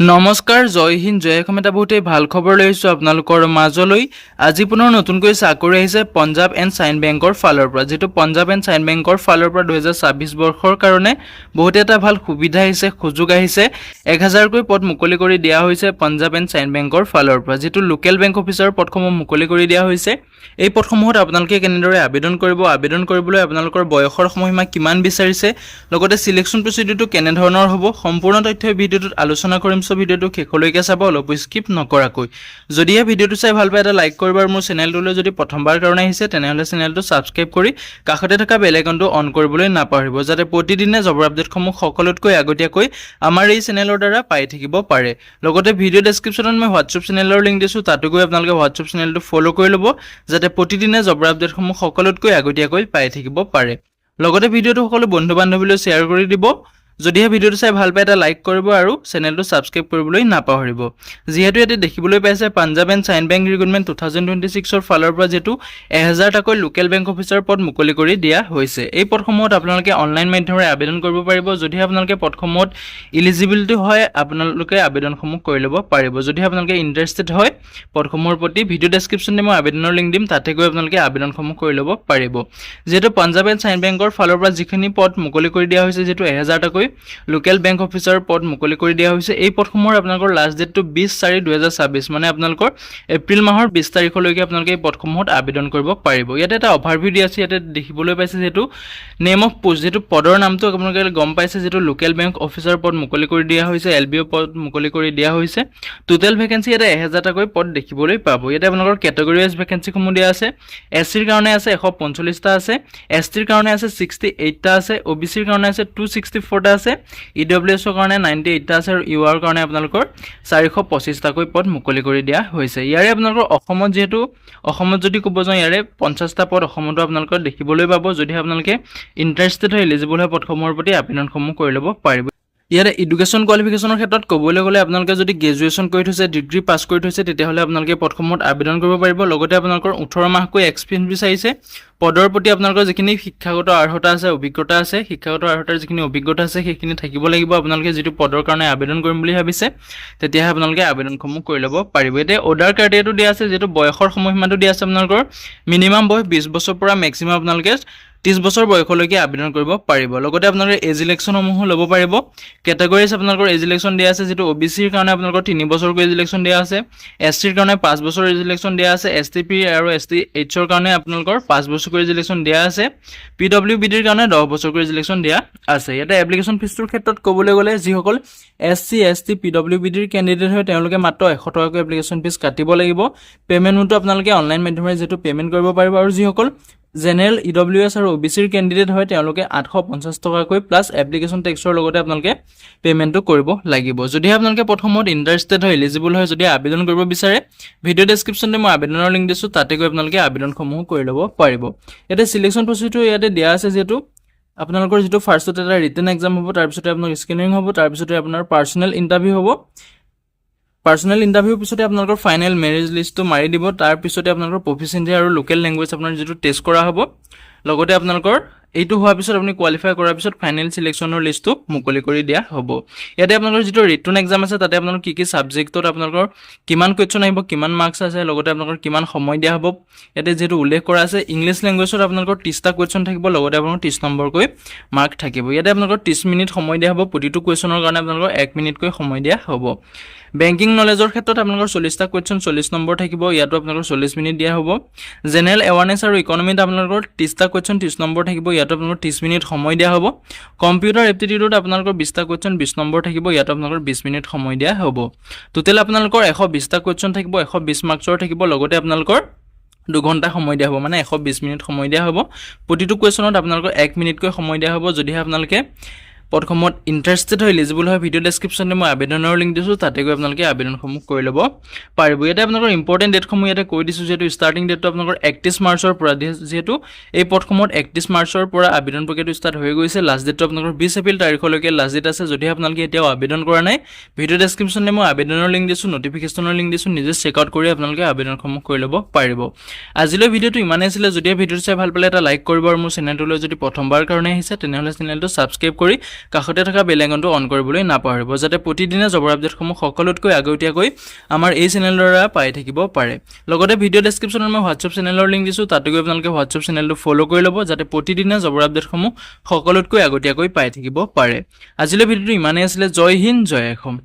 নমস্কাৰ জয় হিন্দ জয় অসম এটা বহুতেই ভাল খবৰ লৈ আহিছোঁ আপোনালোকৰ মাজলৈ আজি পুনৰ নতুনকৈ চাকৰি আহিছে পঞ্জাৱ এণ্ড চাইন বেংকৰ ফালৰ পৰা যেটো পঞ্জাৱ এণ্ড চাইন বেংকৰ ফালৰ পৰা 2026 বৰ্ষৰ কাৰণে বহুত এটা ভাল সুবিধা আহিছে সুযোগ আহিছে 1000 কৈ পদ মুকলি কৰি দিয়া হৈছে পঞ্জাৱ এণ্ড চাইন বেংকৰ ফালৰ পৰা যেটো লোকেল বেংক অফিচাৰ পদসমূহ মুকলি কৰি দিয়া হৈছে এই পদসমূহত আপোনালোকে কেনেদৰে আবেদন কৰিবলৈ আপোনালোকৰ বয়সৰ সময়সীমা কিমান বিচাৰিছে লগতে সিলেকশন প্ৰসিডিউৰটো কেনে ধৰণৰ হ'ব সম্পূৰ্ণ তথ্য ভিডিঅ'টোত আলোচনা কৰিম ভিডিওটো শেষলৈকে চাব অলপ স্কিপ নকৰাকৈ যদি এই ভিডিওটো চাই ভাল পায় এটা লাইক কৰিব আৰু মোৰ চেনেলটোলৈ যদি প্ৰথমবাৰ কাৰণে আহিছে তেনেহলে চেনেলটো সাবস্ক্ৰাইব কৰি কাষতে থকা বেল আইকনটো অন কৰিবলৈ নাপাহৰিব যাতে প্ৰতিদিনে জবৰ আপডেটসমূহ সকলোতকৈ আগতীয়াকৈ আমাৰ এই চেনেলৰ দ্বাৰা পাই থাকিব পাৰে লগতে ভিডিও ডেসক্ৰিপচনত মই WhatsApp চেনেলৰ লিংক দিছো তাতো গৈ আপোনালোকে WhatsApp চেনেলটো ফলো কৰি ল'ব যাতে প্ৰতিদিনে জবৰ আপডেটসমূহ সকলোতকৈ আগতীয়াকৈ পাই থাকিব পাৰে লগতে ভিডিওটো সকলো বন্ধু বান্ধৱীলৈ শ্বেয়াৰ কৰি দিব যদি এই ভিডিওটো চাই ভাল পায় এটা লাইক কৰিব আৰু চেনেলটো সাবস্ক্ৰাইব কৰিবলৈ নাপাহৰিব যেহেতু এতে দেখিবলৈ পাইছে Punjab and sign bank recruitment 2026 ৰ ফালৰ পৰা যেটো 1000 টাকৈ লোকেল বেংক অফিচাৰ পদ মুকলি কৰি দিয়া হৈছে এই পদসমূহত আপোনালোকে অনলাইন মাধ্যমেৰে আবেদন কৰিব পাৰিব যদি আপোনালোকে পদসমূহত এলিজিবিলিটি হয় আপোনালোকে আবেদনসমূহ কৰি ল'ব পাৰিব যদি আপোনালোকে ইন্টাৰেষ্টেড হয় পদসমূহৰ প্ৰতি ভিডিও ডেসক্ৰিপচনত মই আবেদনৰ লিংক দিম তাতে গৈ আপোনালোকে আবেদনসমূহ কৰি ল'ব পাৰিব যেটো পঞ্জাৱ এণ্ড চাইন বেংকৰ ফালৰ পৰা যিখিনি পদ মুকলি কৰি দিয়া হৈছে যেটো 1000 টাকৈ লোকেল বেংক অফিচাৰ পদ মুকলি কৰি দিয়া হৈছে এই পদসমূহৰ আপোনালোকৰ লাষ্ট ডেটটো 20/4/2026 মানে আপোনালোকৰ এপ্ৰিল মাহৰ 20 তাৰিখলৈকে আপোনালোকে এই পদসমূহত আবেদন কৰিব পাৰিব ইয়াতে এটা অভাৰভিউ দিয়া আছে ইয়াতে দেখিবলৈ পাইছে যেটো নেম অফ পোষ্ট যেটো পদৰ নামটো আপোনালোকে গম পাইছে যেটো লোকেল বেংক অফিচাৰ পদ মুকলি কৰি দিয়া হৈছে এলবিও পদ মুকলি কৰি দিয়া হৈছে টোটাল ভ্যাকেন্সি এটা 1000 টাকৈ পদ দেখিবলৈ পাব ইয়াতে আপোনালোকৰ ক্যাটাগৰী ওয়াইজ ভ্যাকেন্সি সমূহ দিয়া আছে এসসিৰ কাৰণে আছে 145 টা আছে এসটিৰ কাৰণে আছে 68 টা আছে ওবিসিৰ কাৰণে আছে 264 টা আছে ইডব্লিউএছ ৰ কাৰণে 98 টা আছে আৰু ইউআৰ কাৰণে আপোনালোকৰ 425 টাকৈ পদ মুকলি কৰি দিয়া হৈছে ইয়াৰে আপোনালোকৰ অসমত যেহেতু অসমত যদি ক'ব যাওঁ ইয়াৰে 50 টা পদ অসমতো আপোনালোকৰ দেখিবলৈ পাব যদি আপোনালোকে ইন্টাৰেষ্টেড হয় এলিজিবল হয় পদসমূহৰ প্ৰতি আবেদনসমূহ কৰি ল'ব পাৰিব ইয়াৰে এডুকেশন কোৱালিফিকেশনৰ ক্ষেত্ৰত ক'বলৈ গ'লে আপোনালোকে যদি গ্ৰেজুৱেচন কৰি থৈছে ডিগ্ৰী পাছ কৰি থৈছে তেতিয়াহ'লে আপোনালোকে পদসমূহত আবেদন কৰিব পাৰিব লগতে আপোনালোকৰ 18 মাহকৈ এক্সপেৰিয়েন্স বিচাৰিছে পদৰ প্ৰতি আপোনালোকৰ যিখিনি শিক্ষাগত অৰ্হতা আছে অভিজ্ঞতা আছে শিক্ষাগত অৰ্হতাৰ যিখিনি অভিজ্ঞতা আছে সেইখিনি থাকিব লাগিব আপোনালোকে যেটো পদৰ কাৰণে আবেদন কৰিম বুলি ভাবিছে তেতিয়া আপোনালোকে আবেদনসমূহ কৰি ল'ব পাৰিব এতে অৰ্ডাৰ ক্ৰাইটেৰিয়াটো দিয়া আছে যেটো বয়সৰ সময়সীমাটো দিয়া আছে আপোনালোকৰ মিনিমাম বয়স 20 বছৰৰ পৰা ম্যাক্সিমাম আপোনালোকে 30 বছৰ বয়সলৈকে আবেদন কৰিব পাৰিব লগতে আপোনালোকে এজ ইলেকশনসমূহ ল'ব পাৰিব ক্যাটাগৰীজ আপোনালোকৰ এজ ইলেকশন দিয়া আছে যেটো ওবিসিৰ কাৰণে আপোনালোকৰ 3 বছৰকৈ এজ ইলেকশন দিয়া আছে এসটিৰ কাৰণে 5 বছৰ এজ ইলেকশন দিয়া আছে এসটিপি আৰু এসটিএইচৰ কাৰণে আপোনালোকৰ 5 বছৰকৈ এজ ইলেকশন দিয়া আছে পিডব্লিউবিডিৰ কাৰণে 10 বছৰকৈ এজ ইলেকশন দিয়া আছে ইয়াতে এপ্লিকেশন ফিছৰ ক্ষেত্ৰত ক'বলৈ গ'লে যিসকল এসসি এসটি পিডব্লিউবিডিৰ ক্যান্ডিডেট হয় তেওঁলোকে মাত্ৰ 100 টকাকৈ এপ্লিকেশন ফিছ কাটিব লাগিব পেমেন্টটো আপোনালোকে অনলাইন মাধ্যমেৰে যেটো পেমেন্ট কৰিব পাৰিব আৰু যিসকল জেনাৰেল ইডব্লিউএছ আৰু ওবিসিৰ ক্যান্ডিডেট হয় তেওঁলোকে 850 টকাকৈ প্লাস এপ্লিকেশন টেক্সৰ লগতে আপোনালোকে পেমেন্টটো কৰিব লাগিব যদি আপোনালোকে প্ৰথমত ইন্টাৰেষ্টেড হয় এলিজিবল হয় যদি আবেদন কৰিব বিচাৰে ভিডিও ডেসক্ৰিপচনতে মই আবেদনৰ লিংক দিছো তাতে গৈ আপোনালোকে আবেদনসমূহ কৰি ল'ব পাৰিব ইয়াতে সিলেকশন প্ৰসিডিউৰ ইয়াতে দিয়া আছে যেটো আপোনালোকৰ যেটো ফাৰ্ষ্টত এটা ৰিটেন এক্সাম হ'ব তাৰ পিছতে আপোনাৰ স্ক্ৰিনিং হ'ব তাৰ পিছতে আপোনাৰ পাৰ্সোনাল ইন্টাৰভিউ হ'ব পাৰ্সোনাল ইন্টাৰভিউ পিছতে আপোনালোকৰ ফাইনাল মেৰিজ লিষ্টটো মাৰি দিব তাৰ পিছতে আপোনালোকৰ প্ৰফিচিয়েন্সি আৰু লোকেল ল্যাঙ্গুৱেজ আপোনাৰ যেটো টেষ্ট কৰা হ'ব লগতে আপোনালোকৰ এইটো হোৱাৰ পিছত আপুনি কোৱালিফাই কৰাৰ পিছত ফাইনাল সিলেকশনৰ লিষ্টটো মুকলি কৰি দিয়া হ'ব ইয়াতে আপোনালোকৰ যেটো ৰিটেন এক্সাম আছে তাতে আপোনালোকৰ কি সাবজেক্টত আপোনালোকৰ কিমান কোৱেশ্চন আহিব কিমান মাৰ্কস আছে লগতে আপোনালোকৰ কিমান সময় দিয়া হ'ব ইয়াতে যেটো উল্লেখ কৰা আছে ইংলিশ ল্যাঙ্গুৱেজত আপোনালোকৰ 30 টা কোৱেশ্চন থাকিব লগতে আপোনালোকৰ 30 নম্বৰকৈ মাৰ্ক থাকিব ইয়াতে আপোনালোকৰ 30 মিনিট সময় দিয়া হ'ব প্ৰতিটো কোৱেশ্চনৰ কাৰণে আপোনালোকৰ 1 মিনিটকৈ সময় দিয়া হ'ব বেংকিং নলেজৰ ক্ষেত্ৰত আপোনালোকৰ 40 টা কোৱেশ্চন 40 নম্বৰ থাকিব ইয়াতো আপোনালোকৰ 40 মিনিট দিয়া হ'ব জেনাৰেল এৱাৰনেস আৰু ইকনমিত আপোনালোকৰ 30 টা কোৱেশ্চন 30 নম্বৰ থাকিব ইয়াতো আপোনালোকৰ 30 মিনিট সময় দিয়া হ'ব কম্পিউটাৰ এপ্টিটিউডত আপোনালোকৰ 20 টা কোৱেশ্চন 20 নম্বৰ থাকিব ইয়াতো আপোনালোকৰ 20 মিনিট সময় দিয়া হ'ব টোটাল আপোনালোকৰ 120 টা কোৱেশ্চন থাকিব 120 মাৰ্কছৰ থাকিব লগতে আপোনালোকৰ 2 ঘণ্টা সময় দিয়া হ'ব মানে 120 মিনিট সময় দিয়া হ'ব প্ৰতিটো কোৱেশ্চনত আপোনালোকৰ 1 মিনিটকৈ সময় দিয়া হ'ব যদি আপোনালোকে পদসমূহত ইন্টাৰেষ্টেড হয় এলিজিবল হয় ভিডিও ডেসক্ৰিপচনতে মই আবেদনৰ লিংক দিছো তাতে গৈ আপোনালোকে আবেদনসমূহ কৰি ল'ব পাৰিব ইয়াতে আপোনালোকৰ ইম্পৰ্টেন্ট ডেটসমূহ ইয়াতে কৈ দিছো যেটো ষ্টাৰ্টিং ডেটটো আপোনালোকৰ 31 মাৰ্চৰ পৰা যেটো এই পদসমূহত 31 মাৰ্চৰ পৰা আবেদন প্ৰক্ৰিয়াটো ষ্টাৰ্ট হৈ গৈছে লাষ্ট ডেটটো আপোনালোকৰ 20 এপ্ৰিল তাৰিখলৈকে লাষ্ট ডেট আছে যদি আপোনালোকে এতিয়াও আবেদন কৰা নাই ভিডিও ডেসক্ৰিপচনতে মই আবেদনৰ লিংক দিছো নটিফিকেশনৰ লিংক দিছো নিজে চেক আউট কৰি আপোনালোকে আবেদনসমূহ কৰি ল'ব পাৰিব আজিলৈ ভিডিওটো ইমানেই আছিল যদি ভিডিওটো চাই ভাল পালে এটা লাইক কৰিব আৰু মোৰ চেনেলটোলৈ যদি প্ৰথমবাৰ কাৰণে আহিছে তেনেহলে চেনেলটো সাবস্ক্ৰাইব কৰি কাষতে থকা বেল আইকনটো অন কৰিবলৈ নাপাহৰিব যাতে প্ৰতিদিনে জবৰ আপডেটসমূহ সকলোতকৈ আগতীয়াকৈ আমাৰ এই চেনেলৰ দ্বাৰা পাই থাকিব পাৰে লগতে ভিডিঅ' ডেছক্ৰিপশ্যনত মই হোৱাটছআপ চেনেলৰ লিংক দিছোঁ তাতে গৈ আপোনালোকে হোৱাটছআপ চেনেলটো ফ'ল' কৰি ল'ব যাতে প্ৰতিদিনে জবৰ আপডেটসমূহ সকলোতকৈ আগতীয়াকৈ পাই থাকিব পাৰে আজিলৈ ভিডিঅ'টো ইমানেই আছিলে জয় হিন্দ জয় অসম